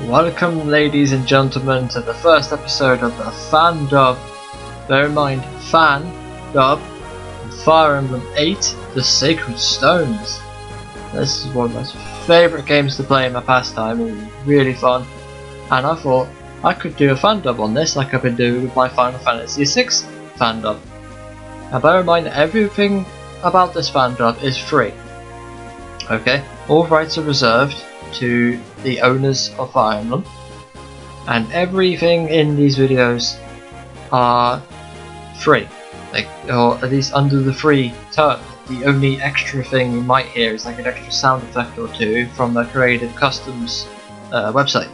Welcome, ladies and gentlemen, to the first episode of the Fan-Dub. Bear in mind, Fan-Dub, Fire Emblem 8, The Sacred Stones. This is one of my favourite games to play in my pastime. It was really fun, and I thought I could do a Fan-Dub on this like I've been doing with my Final Fantasy VI Fan-Dub. Now bear in mind that everything about this Fan-Dub is free. Okay, all rights are reserved to the owners of Fire Emblem, and everything in these videos are free, or at least under the free term. The only extra thing you might hear is like an extra sound effect or two from the Creative Customs website.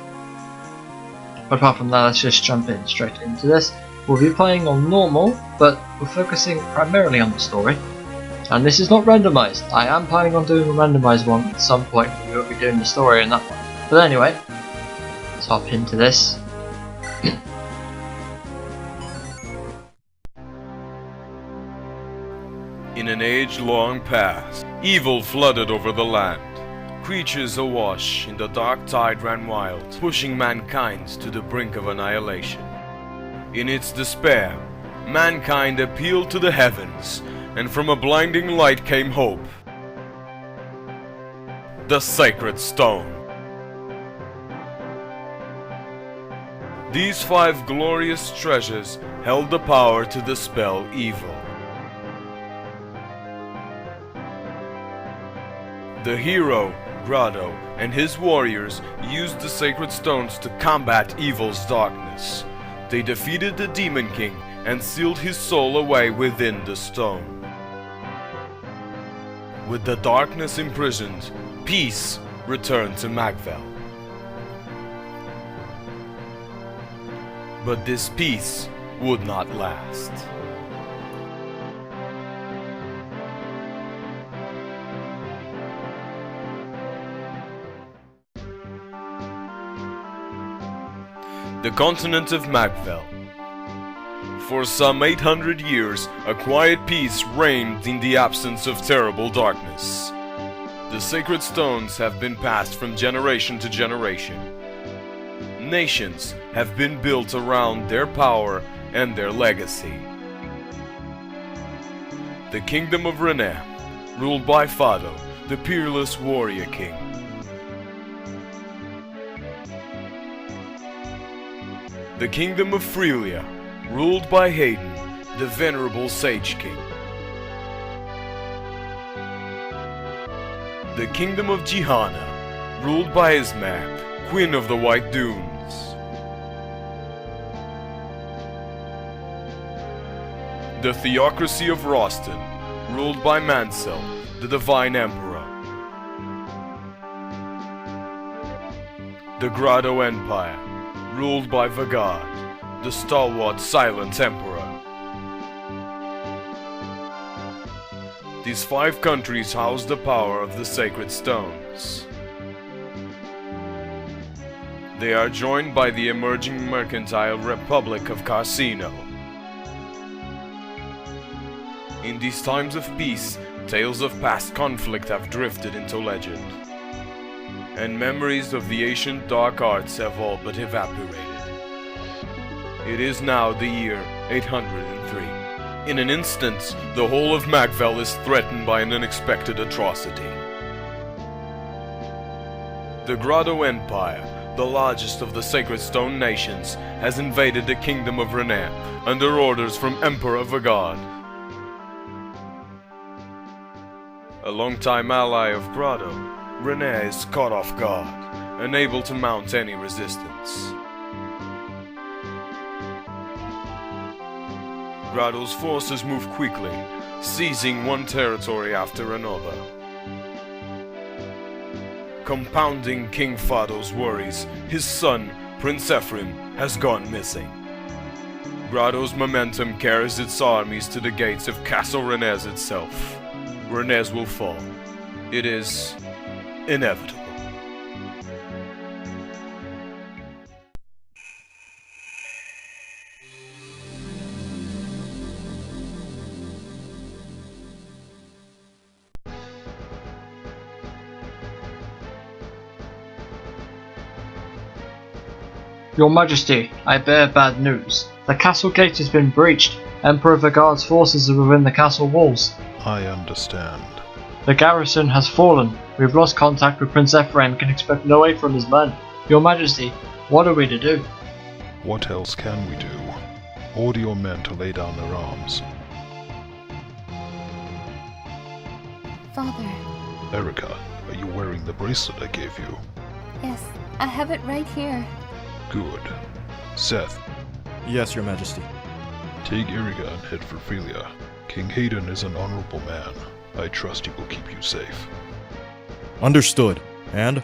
But apart from that, let's just jump in straight into this. We'll be playing on normal, but we're focusing primarily on the story. And this is not randomized. I am planning on doing a randomized one at some point. We will be doing the story in that one. But anyway, let's hop into this. In an age long past, evil flooded over the land. Creatures awash in the dark tide ran wild, pushing mankind to the brink of annihilation. In its despair, mankind appealed to the heavens, and from a blinding light came hope. The Sacred Stone. These 5 glorious treasures held the power to dispel evil. The hero, Grado, and his warriors used the Sacred Stones to combat evil's darkness. They defeated the Demon King and sealed his soul away within the stone. With the darkness imprisoned, peace returned to Magvel. But this peace would not last. The continent of Magvel. For some 800 years, a quiet peace reigned in the absence of terrible darkness. The Sacred Stones have been passed from generation to generation. Nations have been built around their power and their legacy. The Kingdom of Renais, ruled by Fado, the peerless warrior king. The Kingdom of Frelia, ruled by Hayden, the venerable Sage King. The Kingdom of Jihana, ruled by Ismak, Queen of the White Dunes. The Theocracy of Roston, ruled by Mansell, the Divine Emperor. The Grado Empire, ruled by Vagard, the stalwart Silent Emperor. These 5 countries house the power of the Sacred Stones. They are joined by the emerging mercantile Republic of Carsino. In these times of peace, tales of past conflict have drifted into legend, and memories of the ancient dark arts have all but evaporated. It is now the year 803. In an instant, the whole of Magvel is threatened by an unexpected atrocity. The Grado Empire, the largest of the Sacred Stone nations, has invaded the Kingdom of Renais under orders from Emperor Vagard. A longtime ally of Grado, Renais is caught off guard, unable to mount any resistance. Grado's forces move quickly, seizing one territory after another. Compounding King Fado's worries, his son, Prince Ephraim, has gone missing. Grado's momentum carries its armies to the gates of Castle Renais itself. Renais will fall. It is inevitable. Your Majesty, I bear bad news. The castle gate has been breached. Emperor Vagard's forces are within the castle walls. I understand. The garrison has fallen. We've lost contact with Prince Ephraim and can expect no aid from his men. Your Majesty, what are we to do? What else can we do? Order your men to lay down their arms. Father. Eirika, are you wearing the bracelet I gave you? Yes, I have it right here. Good. Seth, Yes, Your Majesty. take Eirika and head for Frelia. King Hayden is an honorable man. I trust he will keep you safe. Understood. And?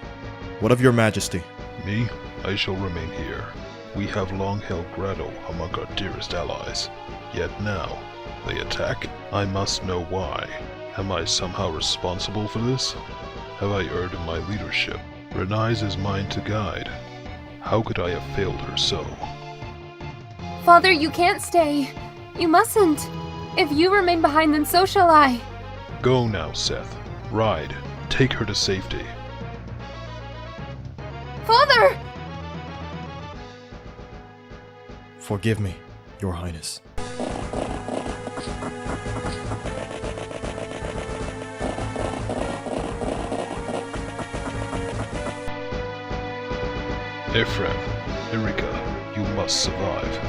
What of Your Majesty? Me? I shall remain here. We have long held Grado among our dearest allies. Yet now, they attack? I must know why. Am I somehow responsible for this? Have I erred in my leadership? Renais is mine to guide. How could I have failed her so? Father, you can't stay. You mustn't. If you remain behind, then so shall I. Go now, Seth. Ride. Take her to safety. Father! Forgive me, Your Highness. Ephraim, Eirika, you must survive.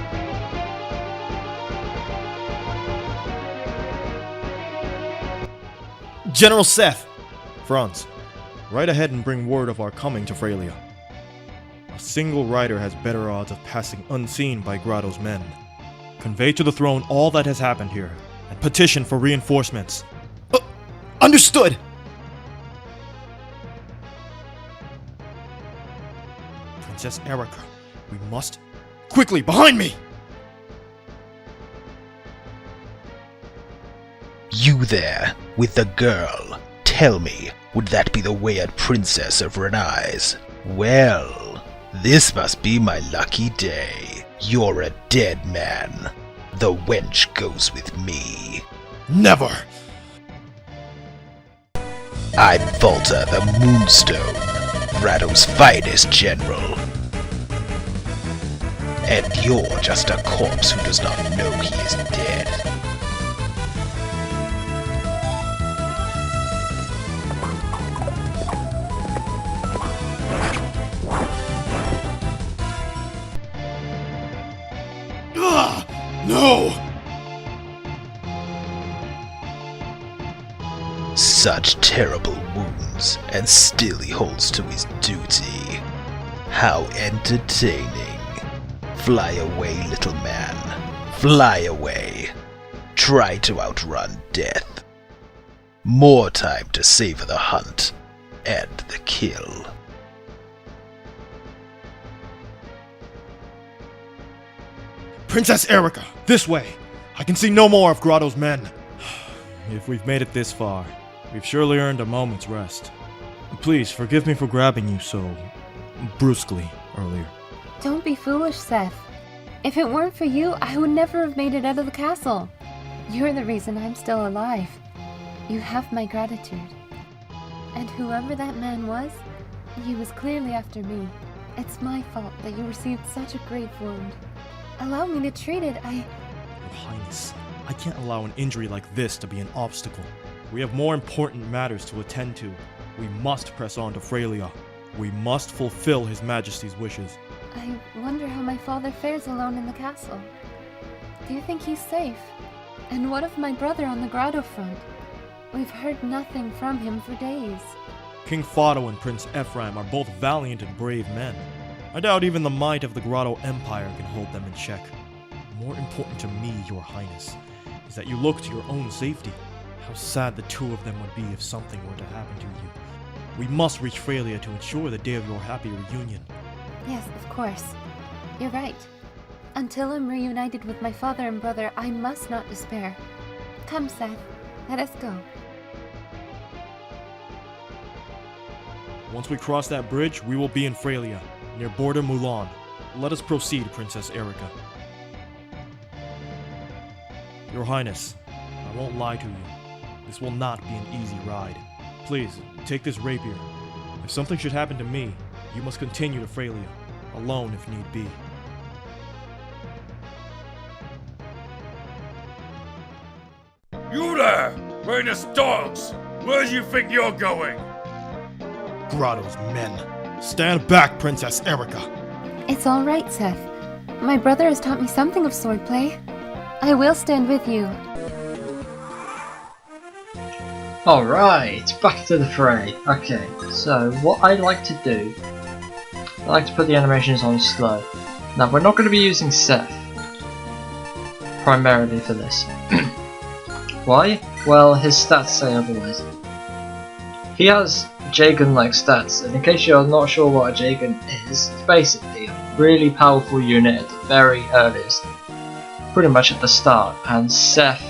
General Seth! Franz, ride ahead and bring word of our coming to Frelia. A single rider has better odds of passing unseen by Grado's men. Convey to the throne all that has happened here, and petition for reinforcements. Understood! Princess Eirika, we must... Quickly, behind me! You there, with the girl. Tell me, would that be the Wayard Princess of Renais? Well, this must be my lucky day. You're a dead man. The wench goes with me. Never! I'm Volta the Moonstone, Rado's finest general. And you're just a corpse who does not know he is dead. No! Such terrible wounds, and still he holds to his duty. How entertaining. Fly away, little man. Fly away. Try to outrun death. More time to savor the hunt and the kill. Princess Eirika, this way! I can see no more of Grado's men. If we've made it this far, we've surely earned a moment's rest. Please, forgive me for grabbing you so... brusquely earlier. Don't be foolish, Seth. If it weren't for you, I would never have made it out of the castle. You're the reason I'm still alive. You have my gratitude. And whoever that man was, he was clearly after me. It's my fault that you received such a grave wound. Allow me to treat it, Your Highness, I can't allow an injury like this to be an obstacle. We have more important matters to attend to. We must press on to Frelia. We must fulfill His Majesty's wishes. I wonder how my father fares alone in the castle. Do you think he's safe? And what of my brother on the Grado front? We've heard nothing from him for days. King Fado and Prince Ephraim are both valiant and brave men. I doubt even the might of the Grado Empire can hold them in check. More important to me, Your Highness, is that you look to your own safety. How sad the two of them would be if something were to happen to you. We must reach Frelia to ensure the day of your happy reunion. Yes, of course. You're right. Until I'm reunited with my father and brother, I must not despair. Come, Seth. Let us go. Once we cross that bridge, we will be in Frelia, near Border Mulan. Let us proceed, Princess Eirika. Your Highness, I won't lie to you. This will not be an easy ride. Please, take this rapier. If something should happen to me, you must continue to Frelia. alone if need be. You there! Renais dogs! Where do you think you're going? Grotto's men. Stand back, Princess Eirika. It's all right, Seth. My brother has taught me something of swordplay. I will stand with you. Alright, back to the fray. Okay, so what I like to do, I like to put the animations on slow. Now we're not going to be using Seth primarily for this. Why? Well, his stats say otherwise. He has Jagan-like stats, and in case you're not sure what a Jagan is, it's basically a really powerful unit at the very earliest, pretty much at the start, and Seth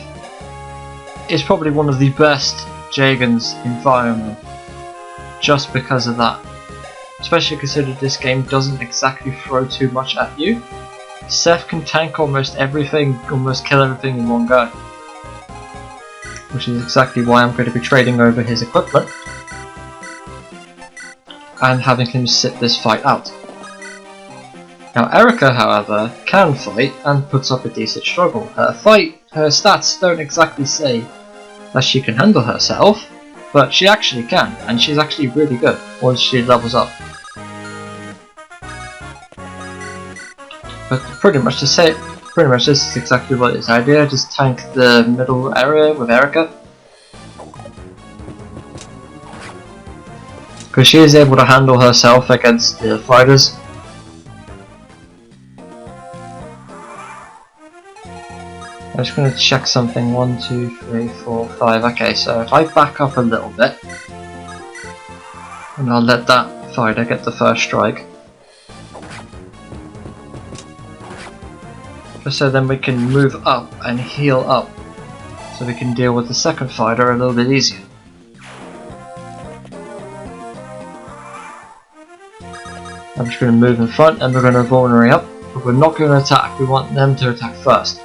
is probably one of the best Jagans in Fire Emblem, just because of that. Especially considering this game doesn't exactly throw too much at you. Seth can tank almost everything, almost kill everything in one go. Which is exactly why I'm going to be trading over his equipment and having him sit this fight out. Now Eirika, however, can fight and puts up a decent struggle. Her stats don't exactly say that she can handle herself, but she actually can, and she's actually really good once she levels up. But pretty much this is exactly what his idea, just tank the middle area with Eirika. Because she is able to handle herself against the fighters. I'm just going to check something. 1, 2, 3, 4, 5. Okay, so if I back up a little bit, and I'll let that fighter get the first strike. Just so then we can move up and heal up, so we can deal with the second fighter a little bit easier. I'm just going to move in front and we're going to vulnerate up, but we're not going to attack, we want them to attack first.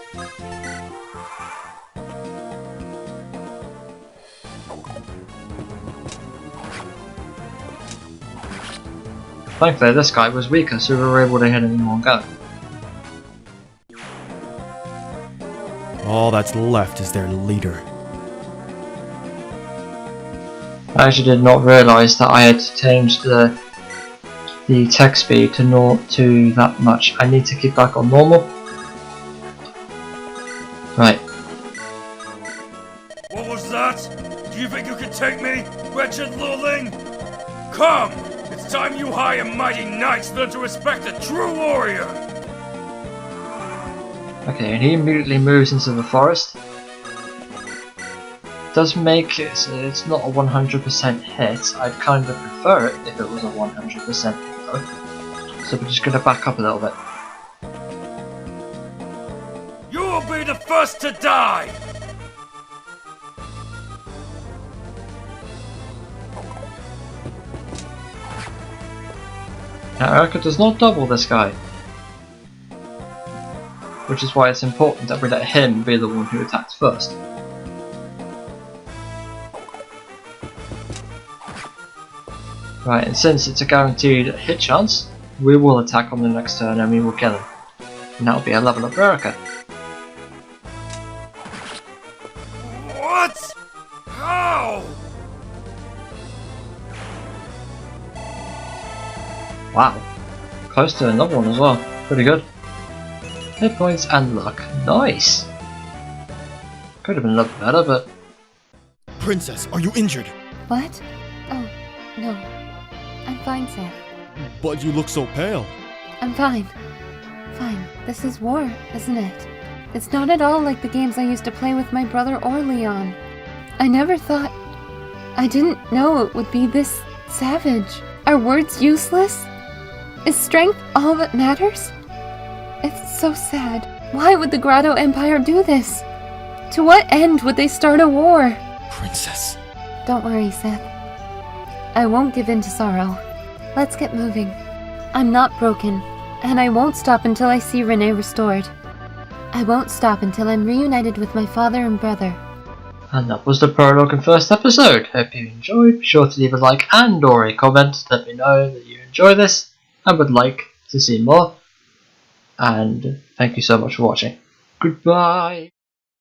Thankfully this guy was weaker, so we were able to hit him in one go. All that's left is their leader. I actually did not realise that I had to change the text speed to that much. I need to keep back on normal. Right. What was that? Do you think you can take me, wretched lurling? Come! It's time you high and mighty knights learn to respect a true warrior! Okay, and he immediately moves into the forest. Does make it so it's not a 100% hit. I'd kind of prefer it if it was a 100% hit though. So we're just going to back up a little bit. You will be the first to die! Now Eirika does not double this guy, which is why it's important that we let him be the one who attacks first. Right, and since it's a guaranteed hit chance, we will attack on the next turn and we will kill him. And that'll be a level up for Eirika. What? How? Wow, close to another one as well, pretty good. Hit points and luck, nice! Could have been a little better, but... Princess, are you injured? What? Oh, no. I'm fine, Seth. But you look so pale. I'm fine. Fine. This is war, isn't it? It's not at all like the games I used to play with my brother or Leon. I never thought... I didn't know it would be this savage. Are words useless? Is strength all that matters? It's so sad. Why would the Grotto Empire do this? To what end would they start a war? Princess. Don't worry, Seth. I won't give in to sorrow. Let's get moving. I'm not broken, and I won't stop until I see Renais restored. I won't stop until I'm reunited with my father and brother. And that was the prologue and first episode. Hope you enjoyed. Be sure to leave a like and or a comment to let me know that you enjoy this and would like to see more. And thank you so much for watching. Goodbye!